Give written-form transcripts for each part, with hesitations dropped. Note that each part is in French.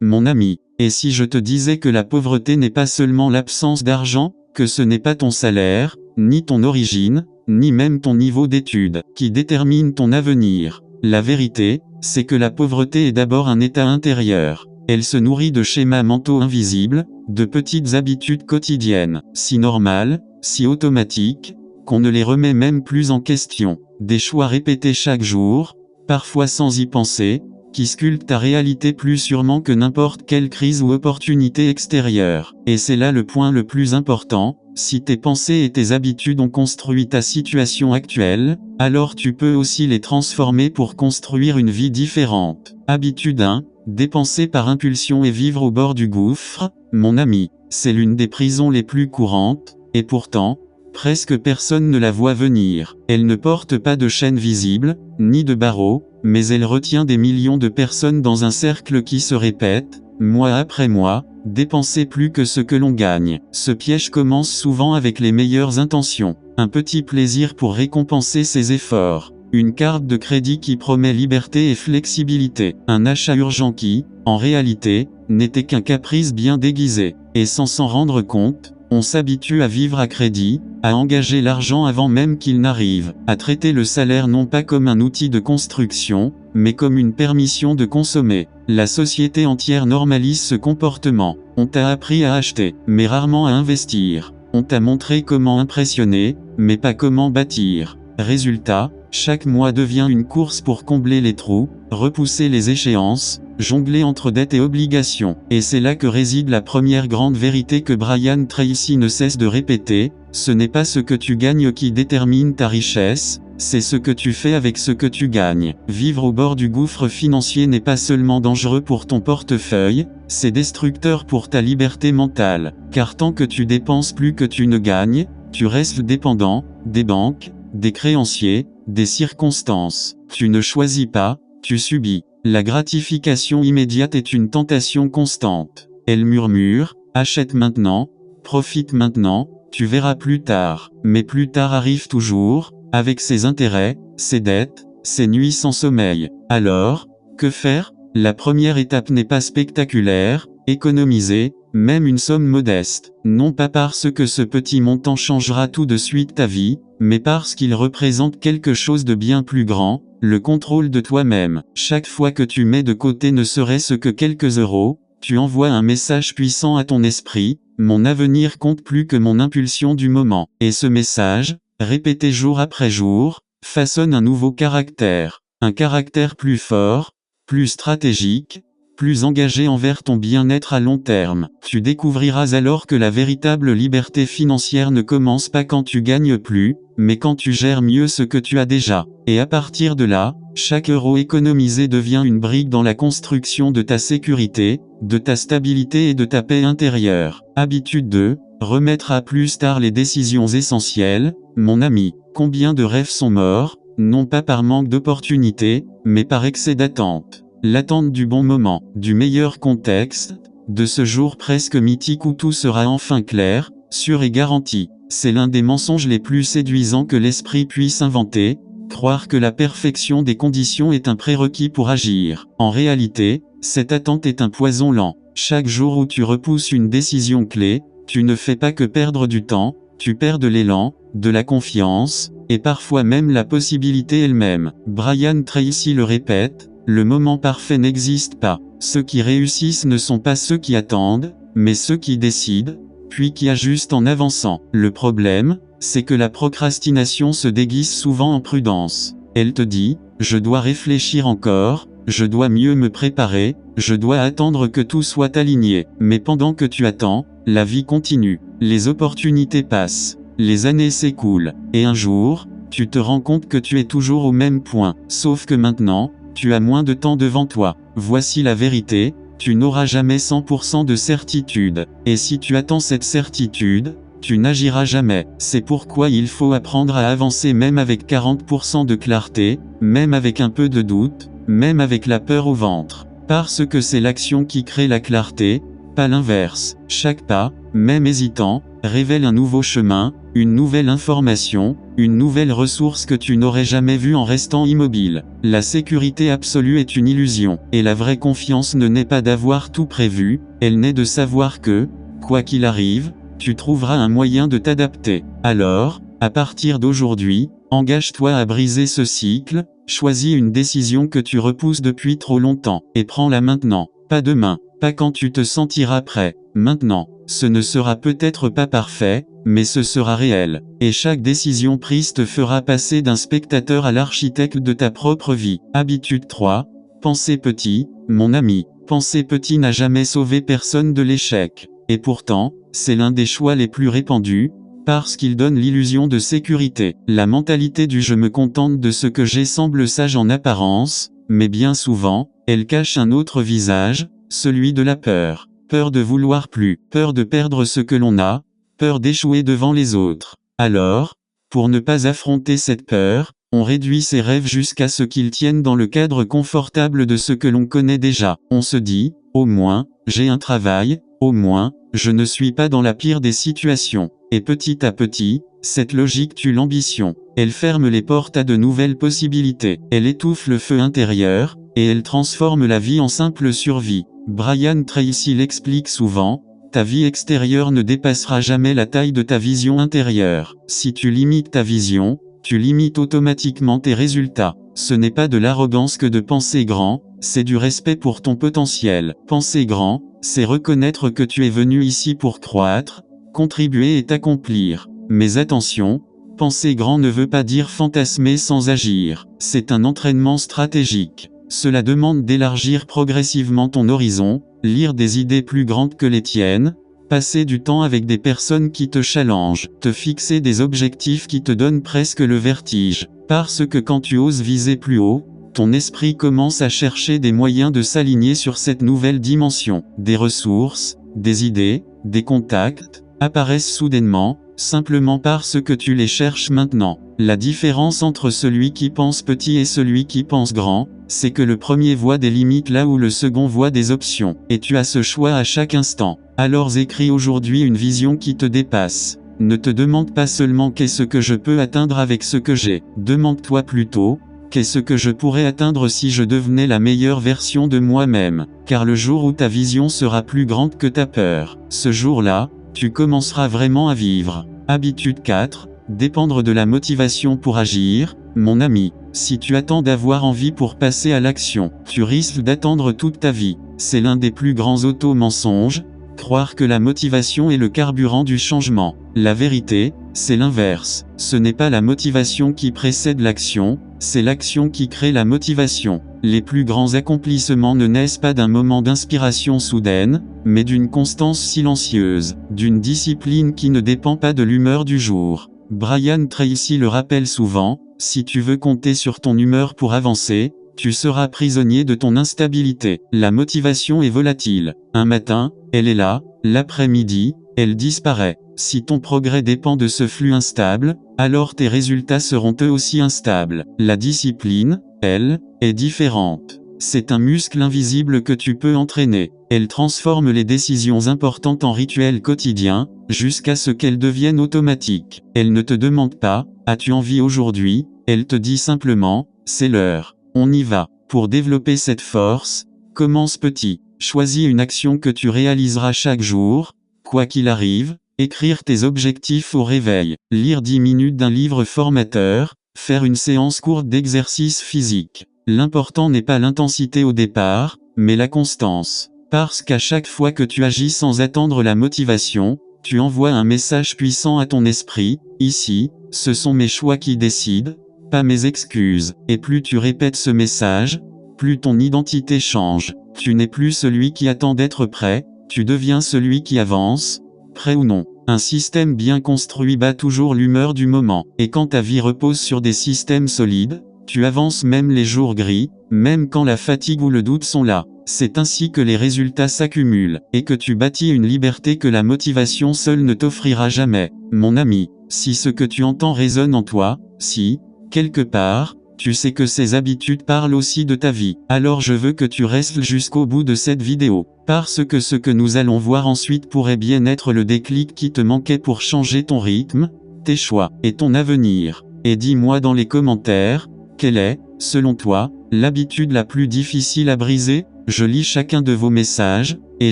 mon ami. Et si je te disais que la pauvreté n'est pas seulement l'absence d'argent, que ce n'est pas ton salaire, ni ton origine, ni même ton niveau d'études, qui détermine ton avenir. La vérité, c'est que la pauvreté est d'abord un état intérieur. Elle se nourrit de schémas mentaux invisibles, de petites habitudes quotidiennes, si normales, si automatiques, qu'on ne les remet même plus en question. Des choix répétés chaque jour, parfois sans y penser, qui sculptent ta réalité plus sûrement que n'importe quelle crise ou opportunité extérieure. Et c'est là le point le plus important, si tes pensées et tes habitudes ont construit ta situation actuelle, alors tu peux aussi les transformer pour construire une vie différente. Habitude 1, dépenser par impulsion et vivre au bord du gouffre, mon ami, c'est l'une des prisons les plus courantes, et pourtant, presque personne ne la voit venir. Elle ne porte pas de chaîne visible, ni de barreaux, mais elle retient des millions de personnes dans un cercle qui se répète, mois après mois, dépenser plus que ce que l'on gagne. Ce piège commence souvent avec les meilleures intentions. Un petit plaisir pour récompenser ses efforts. Une carte de crédit qui promet liberté et flexibilité. Un achat urgent qui, en réalité, n'était qu'un caprice bien déguisé. Et sans s'en rendre compte, on s'habitue à vivre à crédit, à engager l'argent avant même qu'il n'arrive, à traiter le salaire non pas comme un outil de construction, mais comme une permission de consommer. La société entière normalise ce comportement. On t'a appris à acheter, mais rarement à investir. On t'a montré comment impressionner, mais pas comment bâtir. Résultat, chaque mois devient une course pour combler les trous, repousser les échéances, jongler entre dettes et obligations. Et c'est là que réside la première grande vérité que Brian Tracy ne cesse de répéter, ce n'est pas ce que tu gagnes qui détermine ta richesse, c'est ce que tu fais avec ce que tu gagnes. Vivre au bord du gouffre financier n'est pas seulement dangereux pour ton portefeuille, c'est destructeur pour ta liberté mentale. Car tant que tu dépenses plus que tu ne gagnes, tu restes dépendant, des banques, des créanciers, des circonstances. Tu ne choisis pas, tu subis. La gratification immédiate est une tentation constante. Elle murmure, achète maintenant, profite maintenant, tu verras plus tard. Mais plus tard arrive toujours, avec ses intérêts, ses dettes, ses nuits sans sommeil. Alors, que faire? La première étape n'est pas spectaculaire, économiser, même une somme modeste. Non pas parce que ce petit montant changera tout de suite ta vie, mais parce qu'il représente quelque chose de bien plus grand, le contrôle de toi-même. Chaque fois que tu mets de côté ne serait-ce que quelques euros, tu envoies un message puissant à ton esprit, mon avenir compte plus que mon impulsion du moment. Et ce message, répété jour après jour, façonne un nouveau caractère. Un caractère plus fort, plus stratégique, plus engagé envers ton bien-être à long terme. Tu découvriras alors que la véritable liberté financière ne commence pas quand tu gagnes plus, mais quand tu gères mieux ce que tu as déjà. Et à partir de là, chaque euro économisé devient une brique dans la construction de ta sécurité, de ta stabilité et de ta paix intérieure. Habitude 2, remettre à plus tard les décisions essentielles. Mon ami, combien de rêves sont morts, non pas par manque d'opportunités, mais par excès d'attente. L'attente du bon moment, du meilleur contexte, de ce jour presque mythique où tout sera enfin clair, sûr et garanti. C'est l'un des mensonges les plus séduisants que l'esprit puisse inventer, croire que la perfection des conditions est un prérequis pour agir. En réalité, cette attente est un poison lent. Chaque jour où tu repousses une décision clé, tu ne fais pas que perdre du temps, tu perds de l'élan, de la confiance, et parfois même la possibilité elle-même. Brian Tracy le répète, le moment parfait n'existe pas. Ceux qui réussissent ne sont pas ceux qui attendent, mais ceux qui décident, puis qui ajustent en avançant. Le problème, c'est que la procrastination se déguise souvent en prudence. Elle te dit, je dois réfléchir encore, je dois mieux me préparer, je dois attendre que tout soit aligné. Mais pendant que tu attends, la vie continue. Les opportunités passent, les années s'écoulent, et un jour, tu te rends compte que tu es toujours au même point. Sauf que maintenant, tu as moins de temps devant toi. Voici la vérité, tu n'auras jamais 100% de certitude. Et si tu attends cette certitude, tu n'agiras jamais. C'est pourquoi il faut apprendre à avancer même avec 40% de clarté, même avec un peu de doute, même avec la peur au ventre. Parce que c'est l'action qui crée la clarté, pas l'inverse. Chaque pas, même hésitant, révèle un nouveau chemin, une nouvelle information, une nouvelle ressource que tu n'aurais jamais vue en restant immobile. La sécurité absolue est une illusion, et la vraie confiance ne naît pas d'avoir tout prévu, elle naît de savoir que, quoi qu'il arrive, tu trouveras un moyen de t'adapter. Alors, à partir d'aujourd'hui, engage-toi à briser ce cycle, choisis une décision que tu repousses depuis trop longtemps, et prends-la maintenant, pas demain, pas quand tu te sentiras prêt, maintenant. Ce ne sera peut-être pas parfait, mais ce sera réel, et chaque décision prise te fera passer d'un spectateur à l'architecte de ta propre vie. Habitude 3. Penser petit, mon ami. Penser petit n'a jamais sauvé personne de l'échec, et pourtant, c'est l'un des choix les plus répandus, parce qu'il donne l'illusion de sécurité. La mentalité du « je me contente de ce que j'ai » semble sage en apparence, mais bien souvent, elle cache un autre visage, celui de la peur. Peur de vouloir plus, peur de perdre ce que l'on a, peur d'échouer devant les autres. Alors, pour ne pas affronter cette peur, on réduit ses rêves jusqu'à ce qu'ils tiennent dans le cadre confortable de ce que l'on connaît déjà. On se dit, au moins, j'ai un travail, au moins, je ne suis pas dans la pire des situations. Et petit à petit, cette logique tue l'ambition. Elle ferme les portes à de nouvelles possibilités. Elle étouffe le feu intérieur, et elle transforme la vie en simple survie. Brian Tracy l'explique souvent, ta vie extérieure ne dépassera jamais la taille de ta vision intérieure. Si tu limites ta vision, tu limites automatiquement tes résultats. Ce n'est pas de l'arrogance que de penser grand, c'est du respect pour ton potentiel. Penser grand, c'est reconnaître que tu es venu ici pour croître, contribuer et t'accomplir. Mais attention, penser grand ne veut pas dire fantasmer sans agir. C'est un entraînement stratégique. Cela demande d'élargir progressivement ton horizon, lire des idées plus grandes que les tiennes, passer du temps avec des personnes qui te challengent, te fixer des objectifs qui te donnent presque le vertige. Parce que quand tu oses viser plus haut, ton esprit commence à chercher des moyens de s'aligner sur cette nouvelle dimension. Des ressources, des idées, des contacts, apparaissent soudainement, simplement parce que tu les cherches maintenant. La différence entre celui qui pense petit et celui qui pense grand, c'est que le premier voit des limites là où le second voit des options. Et tu as ce choix à chaque instant. Alors écris aujourd'hui une vision qui te dépasse. Ne te demande pas seulement qu'est-ce que je peux atteindre avec ce que j'ai. Demande-toi plutôt, qu'est-ce que je pourrais atteindre si je devenais la meilleure version de moi-même. Car le jour où ta vision sera plus grande que ta peur, ce jour-là, tu commenceras vraiment à vivre. Habitude 4. Dépendre de la motivation pour agir. Mon ami, si tu attends d'avoir envie pour passer à l'action, tu risques d'attendre toute ta vie. C'est l'un des plus grands auto-mensonges, croire que la motivation est le carburant du changement. La vérité, c'est l'inverse. Ce n'est pas la motivation qui précède l'action, c'est l'action qui crée la motivation. Les plus grands accomplissements ne naissent pas d'un moment d'inspiration soudaine, mais d'une constance silencieuse, d'une discipline qui ne dépend pas de l'humeur du jour. Brian Tracy le rappelle souvent, si tu veux compter sur ton humeur pour avancer, tu seras prisonnier de ton instabilité. La motivation est volatile. Un matin, elle est là, l'après-midi, elle disparaît. Si ton progrès dépend de ce flux instable, alors tes résultats seront eux aussi instables. La discipline, elle, est différente. C'est un muscle invisible que tu peux entraîner. Elle transforme les décisions importantes en rituels quotidiens, jusqu'à ce qu'elles deviennent automatiques. Elle ne te demande pas, as-tu envie aujourd'hui? Elle te dit simplement, c'est l'heure. On y va. Pour développer cette force, commence petit. Choisis une action que tu réaliseras chaque jour, quoi qu'il arrive. Écrire tes objectifs au réveil, lire 10 minutes d'un livre formateur, faire une séance courte d'exercice physique. L'important n'est pas l'intensité au départ, mais la constance. Parce qu'à chaque fois que tu agis sans attendre la motivation, tu envoies un message puissant à ton esprit, ici, ce sont mes choix qui décident, pas mes excuses. Et plus tu répètes ce message, plus ton identité change. Tu n'es plus celui qui attend d'être prêt, tu deviens celui qui avance, prêt ou non. Un système bien construit bat toujours l'humeur du moment. Et quand ta vie repose sur des systèmes solides, tu avances même les jours gris, même quand la fatigue ou le doute sont là. C'est ainsi que les résultats s'accumulent, et que tu bâtis une liberté que la motivation seule ne t'offrira jamais. Mon ami, si ce que tu entends résonne en toi, si, quelque part, tu sais que ces habitudes parlent aussi de ta vie. Alors je veux que tu restes jusqu'au bout de cette vidéo, parce que ce que nous allons voir ensuite pourrait bien être le déclic qui te manquait pour changer ton rythme, tes choix, et ton avenir. Et dis-moi dans les commentaires, quelle est, selon toi, l'habitude la plus difficile à briser? Je lis chacun de vos messages, et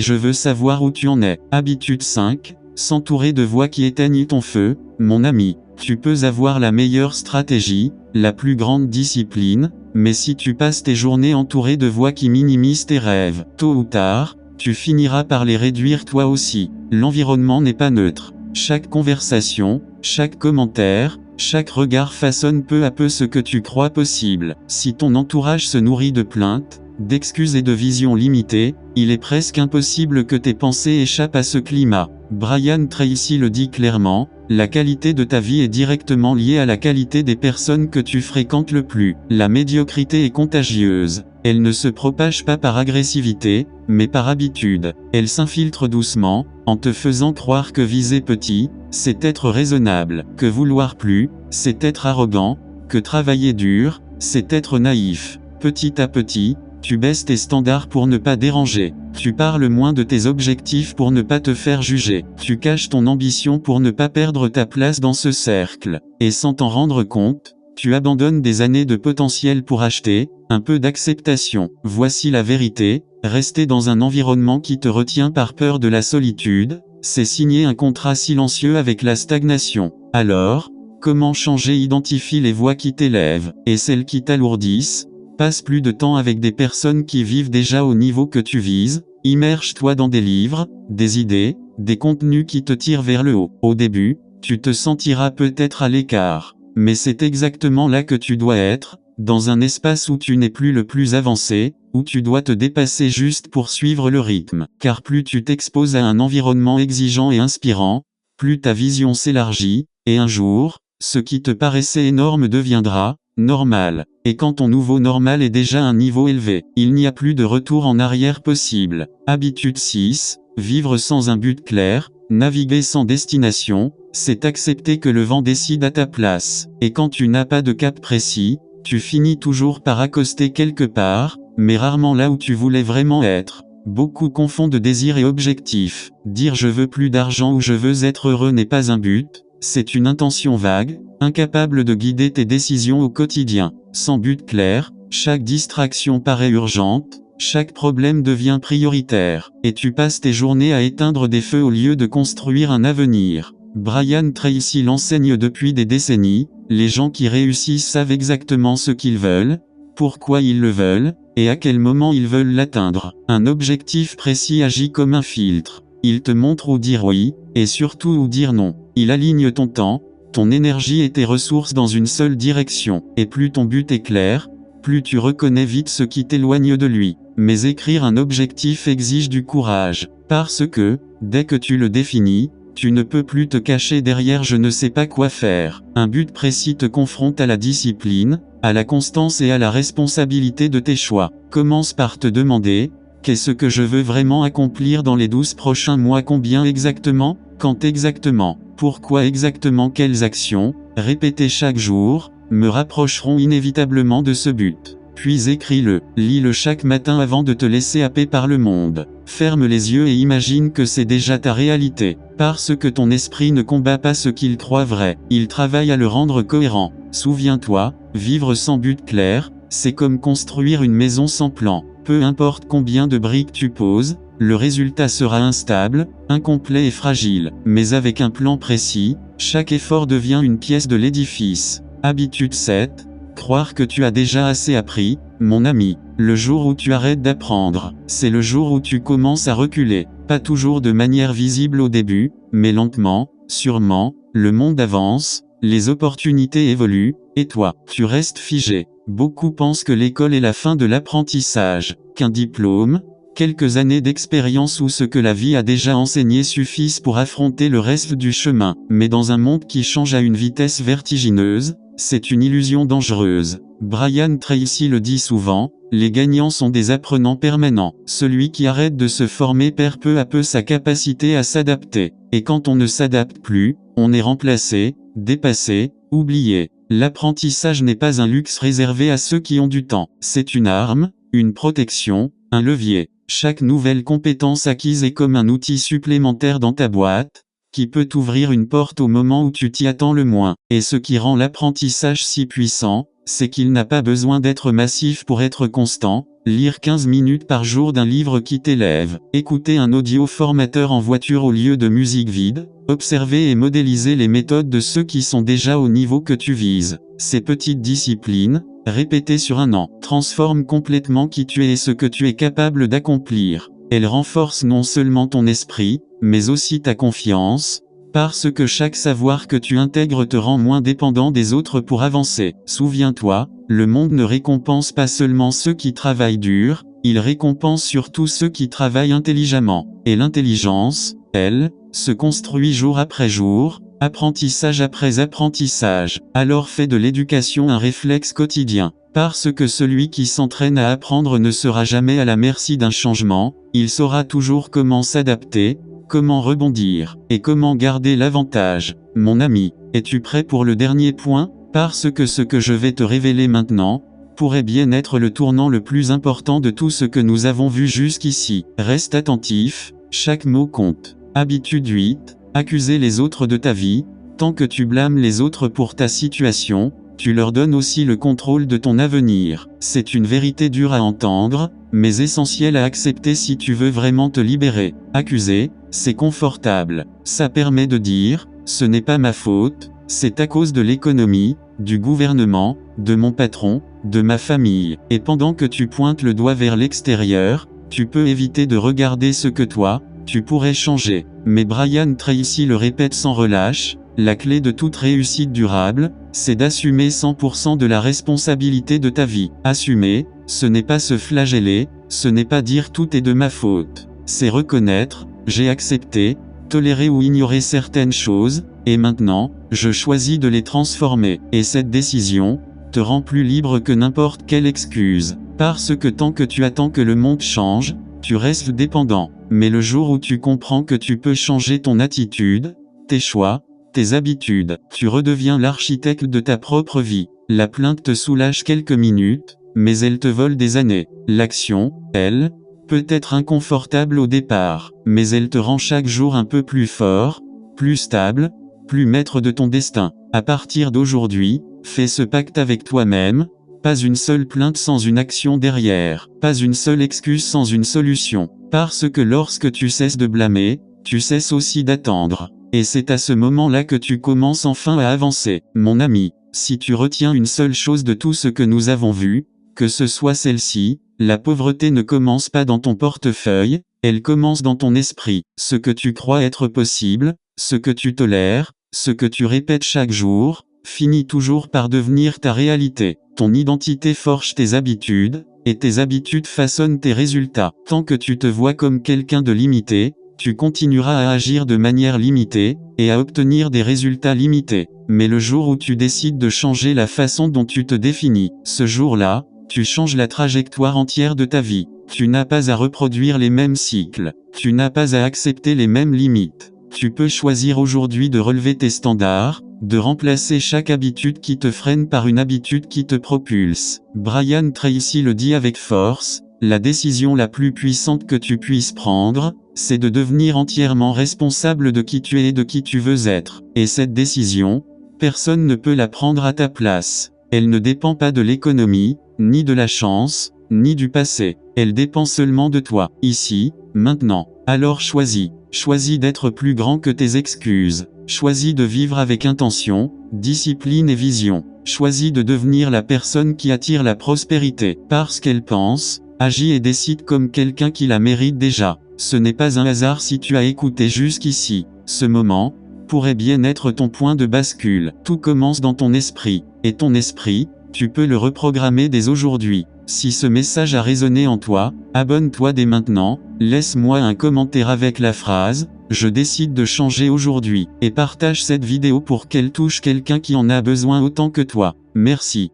je veux savoir où tu en es. Habitude 5, s'entourer de voix qui éteignent ton feu. Mon ami, tu peux avoir la meilleure stratégie, la plus grande discipline, mais si tu passes tes journées entouré de voix qui minimisent tes rêves, tôt ou tard, tu finiras par les réduire toi aussi. L'environnement n'est pas neutre. Chaque conversation, chaque commentaire, chaque regard façonne peu à peu ce que tu crois possible. Si ton entourage se nourrit de plaintes, d'excuses et de visions limitées, il est presque impossible que tes pensées échappent à ce climat. Brian Tracy le dit clairement, la qualité de ta vie est directement liée à la qualité des personnes que tu fréquentes le plus. La médiocrité est contagieuse. Elle ne se propage pas par agressivité, mais par habitude. Elle s'infiltre doucement, en te faisant croire que viser petit, c'est être raisonnable, que vouloir plus, c'est être arrogant, que travailler dur, c'est être naïf. Petit à petit, tu baisses tes standards pour ne pas déranger. Tu parles moins de tes objectifs pour ne pas te faire juger. Tu caches ton ambition pour ne pas perdre ta place dans ce cercle. Et sans t'en rendre compte, tu abandonnes des années de potentiel pour acheter un peu d'acceptation. Voici la vérité, rester dans un environnement qui te retient par peur de la solitude, c'est signer un contrat silencieux avec la stagnation. Alors, comment changer? Identifie les voix qui t'élèvent, et celles qui t'alourdissent. Passe plus de temps avec des personnes qui vivent déjà au niveau que tu vises, immerge-toi dans des livres, des idées, des contenus qui te tirent vers le haut. Au début, tu te sentiras peut-être à l'écart, mais c'est exactement là que tu dois être, dans un espace où tu n'es plus le plus avancé, où tu dois te dépasser juste pour suivre le rythme. Car plus tu t'exposes à un environnement exigeant et inspirant, plus ta vision s'élargit, et un jour, ce qui te paraissait énorme deviendra normal. Et quand ton nouveau normal est déjà à un niveau élevé, il n'y a plus de retour en arrière possible. Habitude 6, vivre sans un but clair, naviguer sans destination, c'est accepter que le vent décide à ta place. Et quand tu n'as pas de cap précis, tu finis toujours par accoster quelque part, mais rarement là où tu voulais vraiment être. Beaucoup confondent désir et objectif. Dire je veux plus d'argent ou je veux être heureux n'est pas un but, c'est une intention vague, incapable de guider tes décisions au quotidien. Sans but clair, chaque distraction paraît urgente, chaque problème devient prioritaire, et tu passes tes journées à éteindre des feux au lieu de construire un avenir. Brian Tracy l'enseigne depuis des décennies, les gens qui réussissent savent exactement ce qu'ils veulent, pourquoi ils le veulent, et à quel moment ils veulent l'atteindre. Un objectif précis agit comme un filtre. Il te montre où dire oui, et surtout où dire non. Il aligne ton temps, ton énergie et tes ressources dans une seule direction. Et plus ton but est clair, plus tu reconnais vite ce qui t'éloigne de lui. Mais écrire un objectif exige du courage. Parce que, dès que tu le définis, tu ne peux plus te cacher derrière je ne sais pas quoi faire. Un but précis te confronte à la discipline, à la constance et à la responsabilité de tes choix. Commence par te demander, qu'est-ce que je veux vraiment accomplir dans les 12 prochains mois? Combien exactement? Quand exactement? Pourquoi exactement? Quelles actions, répétées chaque jour, me rapprocheront inévitablement de ce but? Puis écris-le, lis-le chaque matin avant de te laisser happer par le monde. Ferme les yeux et imagine que c'est déjà ta réalité. Parce que ton esprit ne combat pas ce qu'il croit vrai, il travaille à le rendre cohérent. Souviens-toi, vivre sans but clair, c'est comme construire une maison sans plan. Peu importe combien de briques tu poses, le résultat sera instable, incomplet et fragile. Mais avec un plan précis, chaque effort devient une pièce de l'édifice. Habitude 7. Croire que tu as déjà assez appris, mon ami. Le jour où tu arrêtes d'apprendre, c'est le jour où tu commences à reculer. Pas toujours de manière visible au début, mais lentement, sûrement, le monde avance, les opportunités évoluent, et toi, tu restes figé. Beaucoup pensent que l'école est la fin de l'apprentissage, qu'un diplôme, quelques années d'expérience ou ce que la vie a déjà enseigné suffisent pour affronter le reste du chemin. Mais dans un monde qui change à une vitesse vertigineuse, c'est une illusion dangereuse. Brian Tracy le dit souvent, les gagnants sont des apprenants permanents. Celui qui arrête de se former perd peu à peu sa capacité à s'adapter. Et quand on ne s'adapte plus, on est remplacé, dépassé, oublié. L'apprentissage n'est pas un luxe réservé à ceux qui ont du temps. C'est une arme, une protection, un levier. Chaque nouvelle compétence acquise est comme un outil supplémentaire dans ta boîte, qui peut t'ouvrir une porte au moment où tu t'y attends le moins. Et ce qui rend l'apprentissage si puissant, c'est qu'il n'a pas besoin d'être massif pour être constant. Lire 15 minutes par jour d'un livre qui t'élève, écouter un audio formateur en voiture au lieu de musique vide, observer et modéliser les méthodes de ceux qui sont déjà au niveau que tu vises. Ces petites disciplines, répétées sur un an, transforment complètement qui tu es et ce que tu es capable d'accomplir. Elles renforcent non seulement ton esprit, mais aussi ta confiance, parce que chaque savoir que tu intègres te rend moins dépendant des autres pour avancer. Souviens-toi, le monde ne récompense pas seulement ceux qui travaillent dur, il récompense surtout ceux qui travaillent intelligemment. Et l'intelligence, elle, se construit jour après jour, apprentissage après apprentissage. Alors fais de l'éducation un réflexe quotidien. Parce que celui qui s'entraîne à apprendre ne sera jamais à la merci d'un changement, il saura toujours comment s'adapter, comment rebondir, et comment garder l'avantage. Mon ami, es-tu prêt pour le dernier point? Parce que ce que je vais te révéler maintenant, pourrait bien être le tournant le plus important de tout ce que nous avons vu jusqu'ici. Reste attentif, chaque mot compte. Habitude 8, accuser les autres de ta vie. Tant que tu blâmes les autres pour ta situation, tu leur donnes aussi le contrôle de ton avenir. C'est une vérité dure à entendre, mais essentielle à accepter si tu veux vraiment te libérer. Accuser, c'est confortable. Ça permet de dire, ce n'est pas ma faute, c'est à cause de l'économie, du gouvernement, de mon patron, de ma famille. Et pendant que tu pointes le doigt vers l'extérieur, tu peux éviter de regarder ce que toi, tu pourrais changer. Mais Brian Tracy le répète sans relâche, la clé de toute réussite durable, c'est d'assumer 100% de la responsabilité de ta vie. Assumer, ce n'est pas se flageller, ce n'est pas dire tout est de ma faute. C'est reconnaître, j'ai accepté, tolérer ou ignorer certaines choses, et maintenant, je choisis de les transformer. Et cette décision te rend plus libre que n'importe quelle excuse. Parce que tant que tu attends que le monde change, tu restes dépendant. Mais le jour où tu comprends que tu peux changer ton attitude, tes choix, tes habitudes, tu redeviens l'architecte de ta propre vie. La plainte te soulage quelques minutes, mais elle te vole des années. L'action, elle, peut être inconfortable au départ, mais elle te rend chaque jour un peu plus fort, plus stable, plus maître de ton destin. À partir d'aujourd'hui, fais ce pacte avec toi-même, pas une seule plainte sans une action derrière, pas une seule excuse sans une solution. Parce que lorsque tu cesses de blâmer, tu cesses aussi d'attendre. Et c'est à ce moment-là que tu commences enfin à avancer. Mon ami, si tu retiens une seule chose de tout ce que nous avons vu, que ce soit celle-ci, la pauvreté ne commence pas dans ton portefeuille, elle commence dans ton esprit. Ce que tu crois être possible, ce que tu tolères, ce que tu répètes chaque jour, finit toujours par devenir ta réalité. Ton identité forge tes habitudes, et tes habitudes façonnent tes résultats. Tant que tu te vois comme quelqu'un de limité, tu continueras à agir de manière limitée, et à obtenir des résultats limités. Mais le jour où tu décides de changer la façon dont tu te définis, ce jour-là, tu changes la trajectoire entière de ta vie. Tu n'as pas à reproduire les mêmes cycles. Tu n'as pas à accepter les mêmes limites. Tu peux choisir aujourd'hui de relever tes standards, de remplacer chaque habitude qui te freine par une habitude qui te propulse. Brian Tracy le dit avec force, la décision la plus puissante que tu puisses prendre, c'est de devenir entièrement responsable de qui tu es et de qui tu veux être. Et cette décision, personne ne peut la prendre à ta place. Elle ne dépend pas de l'économie, ni de la chance, ni du passé. Elle dépend seulement de toi, ici, maintenant. Alors choisis. Choisis d'être plus grand que tes excuses. Choisis de vivre avec intention, discipline et vision. Choisis de devenir la personne qui attire la prospérité. Parce qu'elle pense, agit et décide comme quelqu'un qui la mérite déjà. Ce n'est pas un hasard si tu as écouté jusqu'ici. Ce moment pourrait bien être ton point de bascule. Tout commence dans ton esprit. Et ton esprit, tu peux le reprogrammer dès aujourd'hui. Si ce message a résonné en toi, abonne-toi dès maintenant, laisse-moi un commentaire avec la phrase « Je décide de changer aujourd'hui » et partage cette vidéo pour qu'elle touche quelqu'un qui en a besoin autant que toi. Merci.